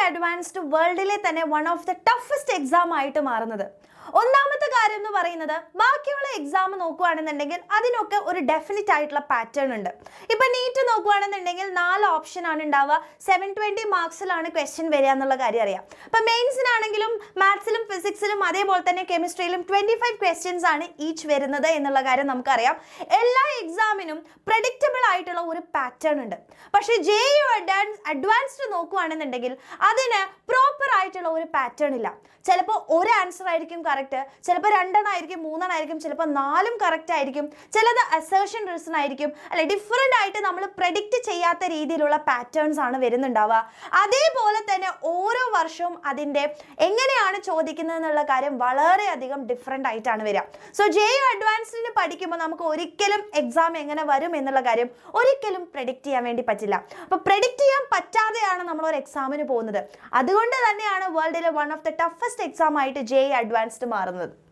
Advanced വേൾഡിലെ തന്നെ one of the toughest exam ആയിട്ട് മാറുന്നത്. ഒന്നാമത്തെ കാര്യം എന്ന് പറയുന്നത് ബാക്കിയുള്ള എക്സാം നോക്കുകയാണെന്നുണ്ടെങ്കിൽ അതിനൊക്കെ ഒരു ഡെഫിനിറ്റ് ആയിട്ടുള്ള പാറ്റേൺ ഉണ്ട്. ഇപ്പൊ നീറ്റ് നോക്കുകയാണെന്നുണ്ടെങ്കിൽ 4 ഓപ്ഷൻ ആണ് ഉണ്ടാവുക. 720 മാർക്സിലാണ് ക്വസ്റ്റ്യൻ വരിക എന്നുള്ള കാര്യം അറിയാം. ഇപ്പൊ മെയിൻസിനാണെങ്കിലും മാത്സിലും ഫിസിക്സിലും അതേപോലെ തന്നെ കെമിസ്ട്രിയിലും 25 ക്വസ്റ്റ്യൻസ് ആണ് ഈച്ച് വരുന്നത് എന്നുള്ള കാര്യം നമുക്കറിയാം. എല്ലാ എക്സാമിനും പ്രഡിക്റ്റബിൾ ആയിട്ടുള്ള ഒരു പാറ്റേൺ ഉണ്ട്. പക്ഷേ JEE അഡ്വാൻസ്ഡ് നോക്കുകയാണെന്നുണ്ടെങ്കിൽ അതിന് പ്രോപ്പർ ആയിട്ടുള്ള ഒരു പാറ്റേൺ ഇല്ല. ചിലപ്പോൾ ഒരു ആൻസർ ആയിരിക്കും കറക്റ്റ്, ചിലപ്പോൾ 2 ആയിരിക്കും, 3 ആയിരിക്കും, ചിലപ്പോൾ 4 കറക്റ്റ് ആയിരിക്കും, ചിലത് അസേർഷൻ റീസൺ ആയിരിക്കും, അല്ലെ ഡിഫറെൻ്റ് ആയിട്ട് നമ്മൾ പ്രെഡിക്റ്റ് ചെയ്യാത്ത രീതിയിലുള്ള പാറ്റേൺസ് ആണ് വരുന്നുണ്ടാവുക. അതേപോലെ തന്നെ ഓരോ വർഷവും അതിൻ്റെ എങ്ങനെയാണ് ചോദിക്കുന്നത് എന്നുള്ള കാര്യം വളരെയധികം ഡിഫറെൻ്റ് ആയിട്ടാണ് വരിക. സോ JEE അഡ്വാൻസ്ഡിന് പഠിക്കുമ്പോൾ നമുക്ക് ഒരിക്കലും എക്സാം എങ്ങനെ വരും എന്നുള്ള കാര്യം ഒരിക്കലും പ്രെഡിക്റ്റ് ചെയ്യാൻ വേണ്ടി പറ്റില്ല. അപ്പോൾ പ്രെഡിക്റ്റ് ചെയ്യാൻ പറ്റാതെയാണ് നമ്മൾ ഒരു എക്സാമിന് പോകുന്നത്. അതുകൊണ്ട് തന്നെയാണ് വേൾഡിലെ one of the toughest exam ആയിട്ട് JEE അഡ്വാൻസ്ഡ് മാറുന്നത്.